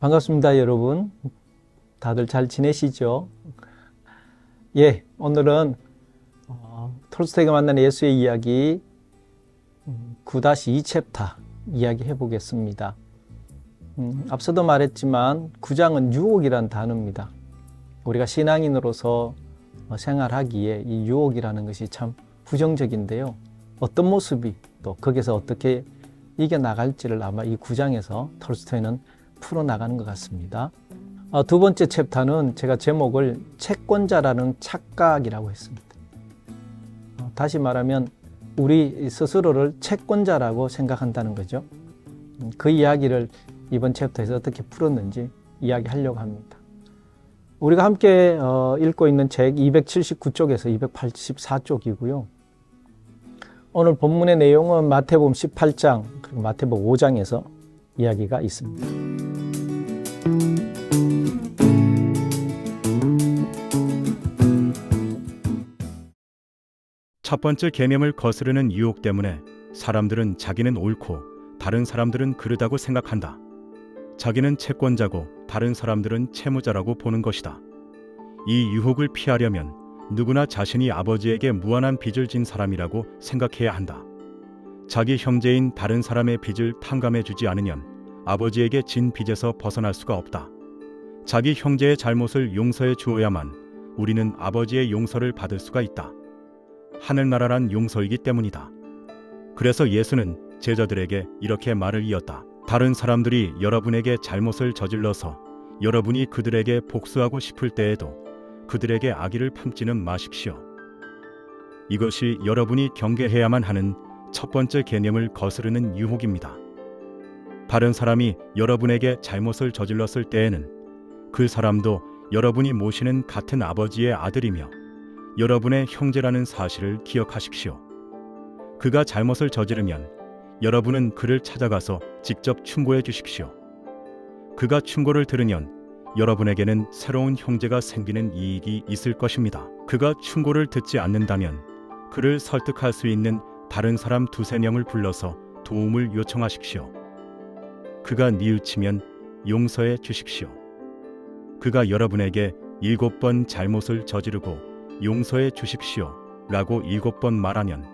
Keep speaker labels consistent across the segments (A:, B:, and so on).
A: 반갑습니다, 여러분. 다들 잘 지내시죠? 예, 오늘은 톨스토이가 만난 예수의 이야기 9-2 챕터 이야기 해보겠습니다. 앞서도 말했지만 9장은 유혹이란 단어입니다. 우리가 신앙인으로서 생활하기에 이 유혹이라는 것이 참 부정적인데요. 어떤 모습이 또 거기서 어떻게 이겨나갈지를 아마 이 9장에서 톨스토이는 풀어나가는 것 같습니다. 두 번째 챕터는 제가 제목을 채권자라는 착각이라고 했습니다. 다시 말하면 우리 스스로를 채권자라고 생각한다는 거죠. 그 이야기를 이번 챕터에서 어떻게 풀었는지 이야기하려고 합니다. 우리가 함께 읽고 있는 책 279쪽에서 284쪽이고요. 오늘 본문의 내용은 마태복음 18장 그리고 마태복음 5장에서 이야기가 있습니다.
B: 첫 번째 계명을 거스르는 유혹 때문에 사람들은 자기는 옳고 다른 사람들은 그르다고 생각한다. 자기는 채권자고 다른 사람들은 채무자라고 보는 것이다. 이 유혹을 피하려면 누구나 자신이 아버지에게 무한한 빚을 진 사람이라고 생각해야 한다. 자기 형제인 다른 사람의 빚을 탕감해 주지 않으면 아버지에게 진 빚에서 벗어날 수가 없다. 자기 형제의 잘못을 용서해 주어야만 우리는 아버지의 용서를 받을 수가 있다. 하늘나라란 용서이기 때문이다. 그래서 예수는 제자들에게 이렇게 말을 이었다. 다른 사람들이 여러분에게 잘못을 저질러서 여러분이 그들에게 복수하고 싶을 때에도 그들에게 악의를 품지는 마십시오. 이것이 여러분이 경계해야만 하는 첫 번째 개념을 거스르는 유혹입니다. 다른 사람이 여러분에게 잘못을 저질렀을 때에는 그 사람도 여러분이 모시는 같은 아버지의 아들이며 여러분의 형제라는 사실을 기억하십시오. 그가 잘못을 저지르면 여러분은 그를 찾아가서 직접 충고해 주십시오. 그가 충고를 들으면 여러분에게는 새로운 형제가 생기는 이익이 있을 것입니다. 그가 충고를 듣지 않는다면 그를 설득할 수 있는 다른 사람 2-3명을 불러서 도움을 요청하십시오. 그가 뉘우치면 용서해 주십시오. 그가 여러분에게 7번 잘못을 저지르고 용서해 주십시오 라고 7번 말하면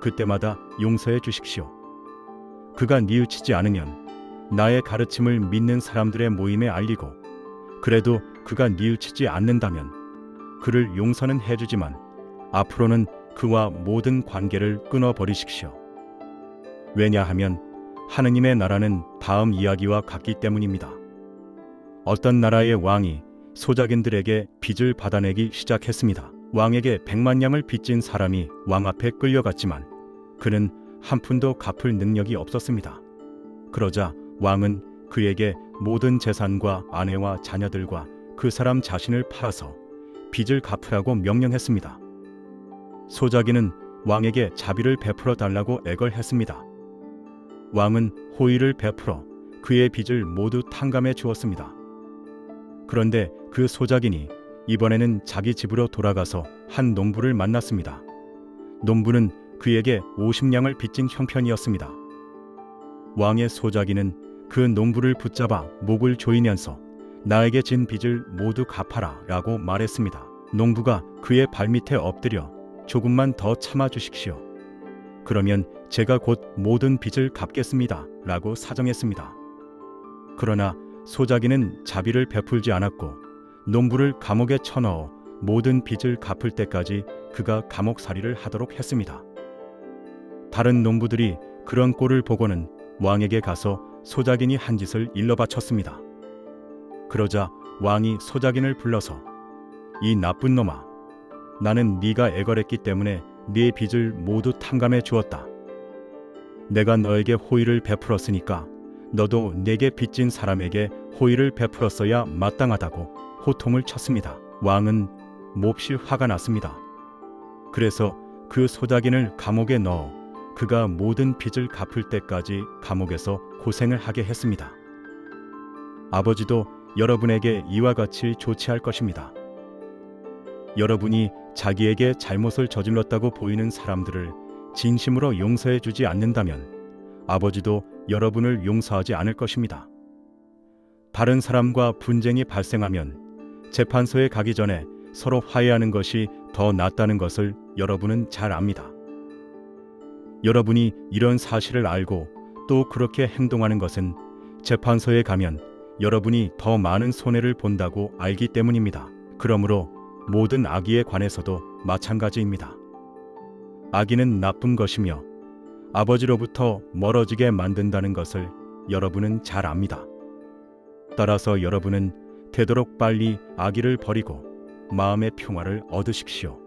B: 그때마다 용서해 주십시오. 그가 뉘우치지 않으면 나의 가르침을 믿는 사람들의 모임에 알리고 그래도 그가 뉘우치지 않는다면 그를 용서는 해주지만 앞으로는 그와 모든 관계를 끊어버리십시오. 왜냐하면 하느님의 나라는 다음 이야기와 같기 때문입니다. 어떤 나라의 왕이 소작인들에게 빚을 받아내기 시작했습니다. 왕에게 100만 냥을 빚진 사람이 왕 앞에 끌려갔지만 그는 한 푼도 갚을 능력이 없었습니다. 그러자 왕은 그에게 모든 재산과 아내와 자녀들과 그 사람 자신을 팔아서 빚을 갚으라고 명령했습니다. 소작이는 왕에게 자비를 베풀어 달라고 애걸했습니다. 왕은 호의를 베풀어 그의 빚을 모두 탕감해 주었습니다. 그런데 그 소작인이 이번에는 자기 집으로 돌아가서 한 농부를 만났습니다. 농부는 그에게 50냥을 빚진 형편이었습니다. 왕의 소작인은 그 농부를 붙잡아 목을 조이면서 나에게 진 빚을 모두 갚아라 라고 말했습니다. 농부가 그의 발밑에 엎드려 조금만 더 참아 주십시오. 그러면 제가 곧 모든 빚을 갚겠습니다 라고 사정했습니다. 그러나 소작이는 자비를 베풀지 않았고 농부를 감옥에 쳐넣어 모든 빚을 갚을 때까지 그가 감옥살이를 하도록 했습니다. 다른 농부들이 그런 꼴을 보고는 왕에게 가서 소작인이 한 짓을 일러바쳤습니다. 그러자 왕이 소작인을 불러서 이 나쁜 놈아, 나는 네가 애걸했기 때문에 네 빚을 모두 탕감해 주었다. 내가 너에게 호의를 베풀었으니까 너도 내게 빚진 사람에게 호의를 베풀었어야 마땅하다고 호통을 쳤습니다. 왕은 몹시 화가 났습니다. 그래서 그 소작인을 감옥에 넣어 그가 모든 빚을 갚을 때까지 감옥에서 고생을 하게 했습니다. 아버지도 여러분에게 이와 같이 조치할 것입니다. 여러분이 자기에게 잘못을 저질렀다고 보이는 사람들을 진심으로 용서해 주지 않는다면 아버지도 여러분을 용서하지 않을 것입니다. 다른 사람과 분쟁이 발생하면 재판소에 가기 전에 서로 화해하는 것이 더 낫다는 것을 여러분은 잘 압니다. 여러분이 이런 사실을 알고 또 그렇게 행동하는 것은 재판소에 가면 여러분이 더 많은 손해를 본다고 알기 때문입니다. 그러므로 모든 악의에 관해서도 마찬가지입니다. 악의는 나쁜 것이며 아버지로부터 멀어지게 만든다는 것을 여러분은 잘 압니다. 따라서 여러분은 되도록 빨리 악의를 버리고 마음의 평화를 얻으십시오.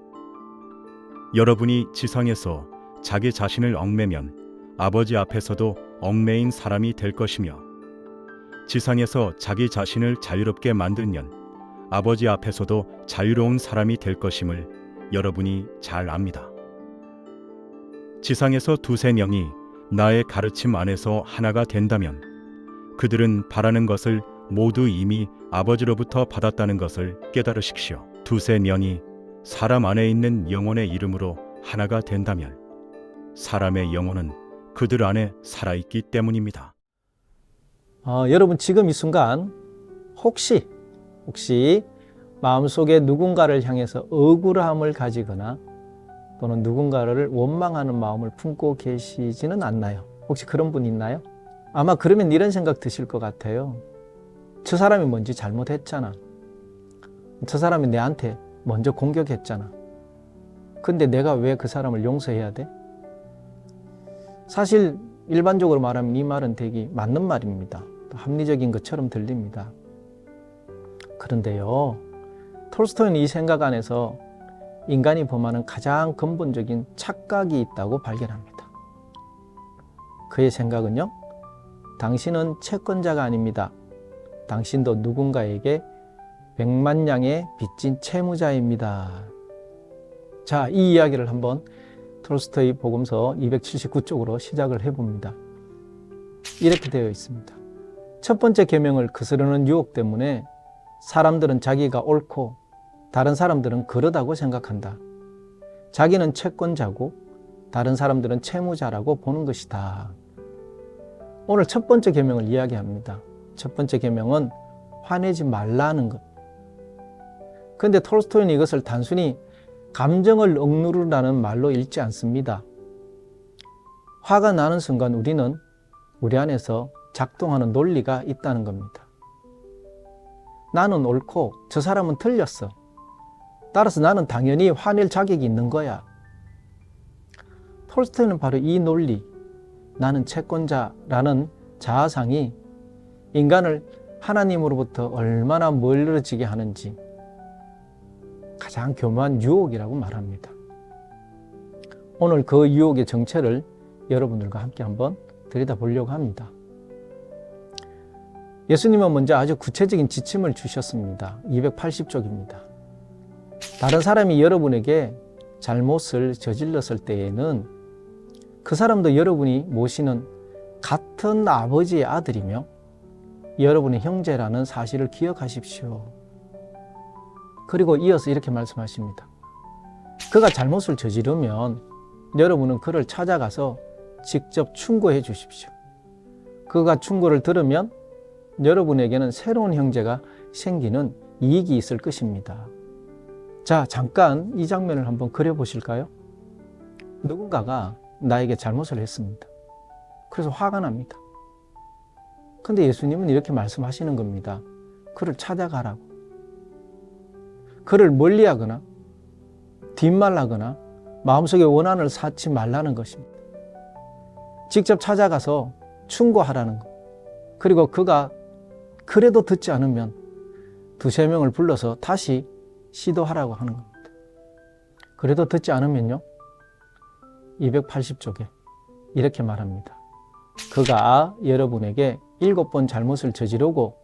B: 여러분이 지상에서 자기 자신을 얽매면 아버지 앞에서도 얽매인 사람이 될 것이며, 지상에서 자기 자신을 자유롭게 만들면 아버지 앞에서도 자유로운 사람이 될 것임을 여러분이 잘 압니다. 지상에서 두세 명이 나의 가르침 안에서 하나가 된다면 그들은 바라는 것을 모두 이미 아버지로부터 받았다는 것을 깨달으십시오. 두세 명이 사람 안에 있는 영혼의 이름으로 하나가 된다면 사람의 영혼은 그들 안에 살아있기 때문입니다.
A: 여러분 지금 이 순간 혹시 마음속에 누군가를 향해서 억울함을 가지거나 또는 누군가를 원망하는 마음을 품고 계시지는 않나요? 혹시 그런 분 있나요? 아마 그러면 이런 생각 드실 것 같아요. 저 사람이 뭔지 잘못했잖아. 저 사람이 내한테 먼저 공격했잖아. 근데 내가 왜 그 사람을 용서해야 돼? 사실 일반적으로 말하면 이 말은 되게 맞는 말입니다. 합리적인 것처럼 들립니다. 그런데요, 톨스토이는 이 생각 안에서 인간이 범하는 가장 근본적인 착각이 있다고 발견합니다. 그의 생각은요, 당신은 채권자가 아닙니다. 당신도 누군가에게 100만 냥의 빚진 채무자입니다. 자, 이 이야기를 한번 톨스토이 복음서 279쪽으로 시작을 해봅니다. 이렇게 되어 있습니다. 첫 번째 계명을 거스르는 유혹 때문에 사람들은 자기가 옳고 다른 사람들은 그러다고 생각한다. 자기는 채권자고 다른 사람들은 채무자라고 보는 것이다. 오늘 첫 번째 계명을 이야기합니다. 첫 번째 계명은 화내지 말라는 것. 그런데 톨스토이는 이것을 단순히 감정을 억누르라는 말로 읽지 않습니다. 화가 나는 순간 우리는 우리 안에서 작동하는 논리가 있다는 겁니다. 나는 옳고 저 사람은 틀렸어. 따라서 나는 당연히 화낼 자격이 있는 거야. 톨스토이는 바로 이 논리, 나는 채권자라는 자아상이 인간을 하나님으로부터 얼마나 멀어지게 하는지 가장 교묘한 유혹이라고 말합니다. 오늘 그 유혹의 정체를 여러분들과 함께 한번 들여다보려고 합니다. 예수님은 먼저 아주 구체적인 지침을 주셨습니다. 280쪽입니다. 다른 사람이 여러분에게 잘못을 저질렀을 때에는 그 사람도 여러분이 모시는 같은 아버지의 아들이며 여러분의 형제라는 사실을 기억하십시오. 그리고 이어서 이렇게 말씀하십니다. 그가 잘못을 저지르면 여러분은 그를 찾아가서 직접 충고해 주십시오. 그가 충고를 들으면 여러분에게는 새로운 형제가 생기는 이익이 있을 것입니다. 자, 잠깐 이 장면을 한번 그려보실까요? 누군가가 나에게 잘못을 했습니다. 그래서 화가 납니다. 근데 예수님은 이렇게 말씀하시는 겁니다. 그를 찾아가라고. 그를 멀리하거나 뒷말하거나 마음속에 원한을 쌓지 말라는 것입니다. 직접 찾아가서 충고하라는 것. 그리고 그가 그래도 듣지 않으면 두세 명을 불러서 다시 시도하라고 하는 겁니다. 그래도 듣지 않으면요, 280쪽에 이렇게 말합니다. 그가 여러분에게 7번 잘못을 저지르고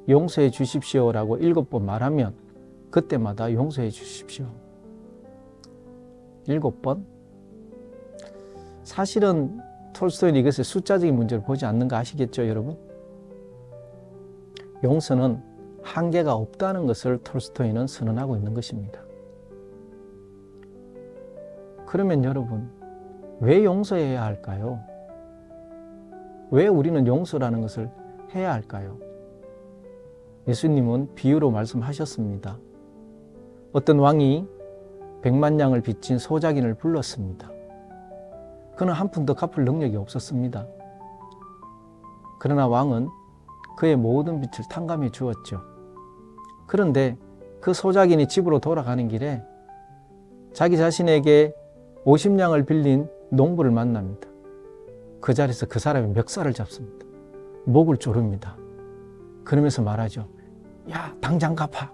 A: 용서해 주십시오라고 7번 말하면 그때마다 용서해 주십시오. 7번? 사실은 톨스토이는 이것을 숫자적인 문제를 보지 않는 거 아시겠죠, 여러분? 용서는 한계가 없다는 것을 톨스토이는 선언하고 있는 것입니다. 그러면 여러분, 왜 용서해야 할까요? 왜 우리는 용서라는 것을 해야 할까요? 예수님은 비유로 말씀하셨습니다. 어떤 왕이 100만 양을 빚진 소작인을 불렀습니다. 그는 한 푼도 갚을 능력이 없었습니다. 그러나 왕은 그의 모든 빚을 탕감해 주었죠. 그런데 그 소작인이 집으로 돌아가는 길에 자기 자신에게 50냥을 빌린 농부를 만납니다. 그 자리에서 그 사람이 멱살을 잡습니다. 목을 조릅니다. 그러면서 말하죠. 야, 당장 갚아.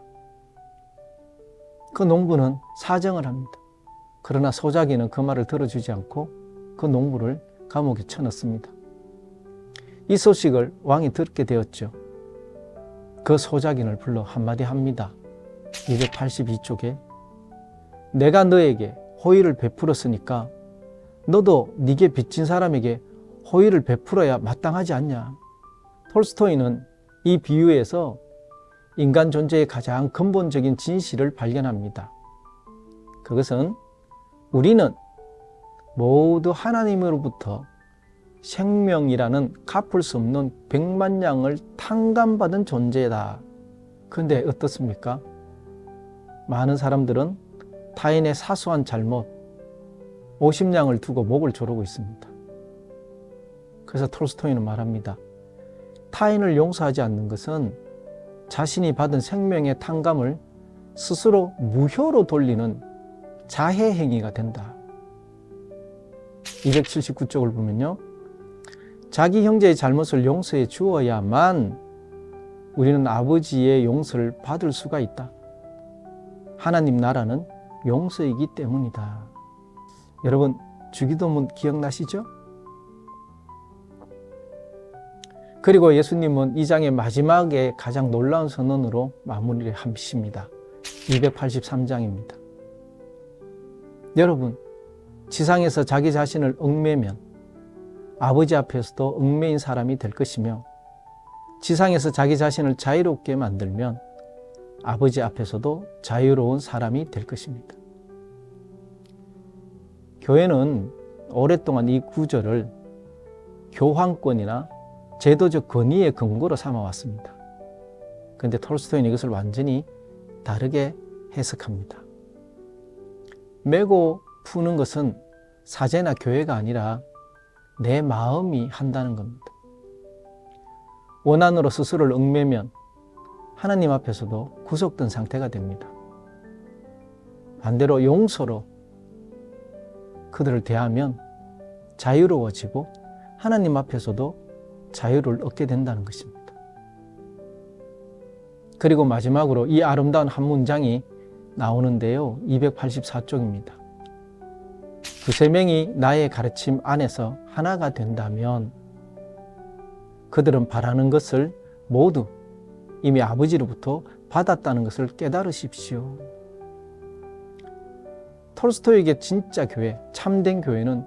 A: 그 농부는 사정을 합니다. 그러나 소작이는 그 말을 들어주지 않고 그 농부를 감옥에 쳐넣습니다. 이 소식을 왕이 듣게 되었죠. 그 소작인을 불러 한마디 합니다. 282쪽에 내가 너에게 호의를 베풀었으니까 너도 네게 빚진 사람에게 호의를 베풀어야 마땅하지 않냐. 톨스토이는 이 비유에서 인간 존재의 가장 근본적인 진실을 발견합니다. 그것은 우리는 모두 하나님으로부터 생명이라는 갚을 수 없는 100만 양을 탕감받은 존재다. 그런데 어떻습니까? 많은 사람들은 타인의 사소한 잘못, 50냥을 두고 목을 조르고 있습니다. 그래서 톨스토이는 말합니다. 타인을 용서하지 않는 것은 자신이 받은 생명의 탕감을 스스로 무효로 돌리는 자해 행위가 된다. 279쪽을 보면요. 자기 형제의 잘못을 용서해 주어야만 우리는 아버지의 용서를 받을 수가 있다. 하나님 나라는 용서이기 때문이다. 여러분, 주기도문 기억나시죠? 그리고 예수님은 이 장의 마지막에 가장 놀라운 선언으로 마무리를 하십니다. 283장입니다. 여러분, 지상에서 자기 자신을 얽매면 아버지 앞에서도 얽매인 사람이 될 것이며 지상에서 자기 자신을 자유롭게 만들면 아버지 앞에서도 자유로운 사람이 될 것입니다. 교회는 오랫동안 이 구절을 교황권이나 제도적 권위의 근거로 삼아왔습니다. 그런데 톨스토이는 이것을 완전히 다르게 해석합니다. 메고 푸는 것은 사제나 교회가 아니라 내 마음이 한다는 겁니다. 원한으로 스스로를 얽매면 하나님 앞에서도 구속된 상태가 됩니다. 반대로 용서로 그들을 대하면 자유로워지고 하나님 앞에서도 자유를 얻게 된다는 것입니다. 그리고 마지막으로 이 아름다운 한 문장이 나오는데요. 284쪽입니다. 두세 명이 나의 가르침 안에서 하나가 된다면 그들은 바라는 것을 모두 이미 아버지로부터 받았다는 것을 깨달으십시오. 톨스토이에게 진짜 교회, 참된 교회는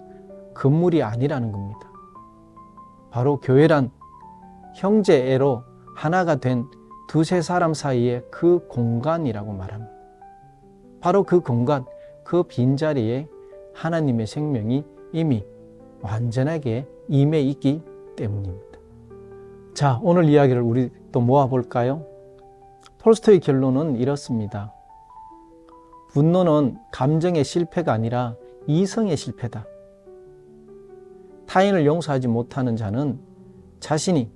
A: 건물이 아니라는 겁니다. 바로 교회란 형제애로 하나가 된 두세 사람 사이의 그 공간이라고 말합니다. 바로 그 공간, 그 빈자리에 하나님의 생명이 이미 완전하게 임해 있기 때문입니다. 자, 오늘 이야기를 우리 또 모아볼까요? 톨스토이 결론은 이렇습니다. 분노는 감정의 실패가 아니라 이성의 실패다. 타인을 용서하지 못하는 자는 자신이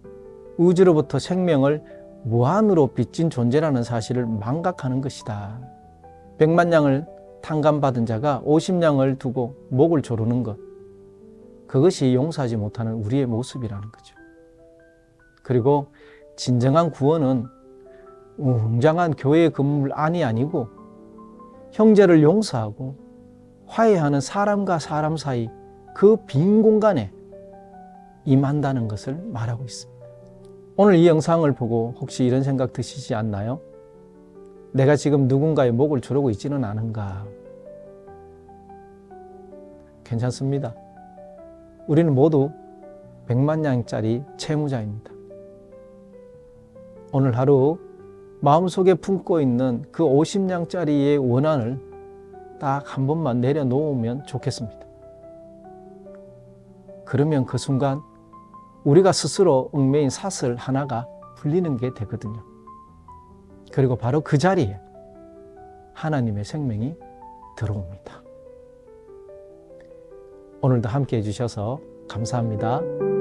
A: 우주로부터 생명을 무한으로 빚진 존재라는 사실을 망각하는 것이다. 100만 양을 탕감받은 자가 50냥을 두고 목을 조르는 것, 그것이 용서하지 못하는 우리의 모습이라는 거죠. 그리고 진정한 구원은 웅장한 교회의 건물 안이 아니고 형제를 용서하고 화해하는 사람과 사람 사이 그 빈 공간에 임한다는 것을 말하고 있습니다. 오늘 이 영상을 보고 혹시 이런 생각 드시지 않나요? 내가 지금 누군가의 목을 조르고 있지는 않은가? 괜찮습니다. 우리는 모두 100만 양짜리 채무자입니다. 오늘 하루 마음속에 품고 있는 그 50냥짜리의 원한을 딱 한 번만 내려놓으면 좋겠습니다. 그러면 그 순간 우리가 스스로 얽매인 사슬 하나가 풀리는 게 되거든요. 그리고 바로 그 자리에 하나님의 생명이 들어옵니다. 오늘도 함께 해주셔서 감사합니다.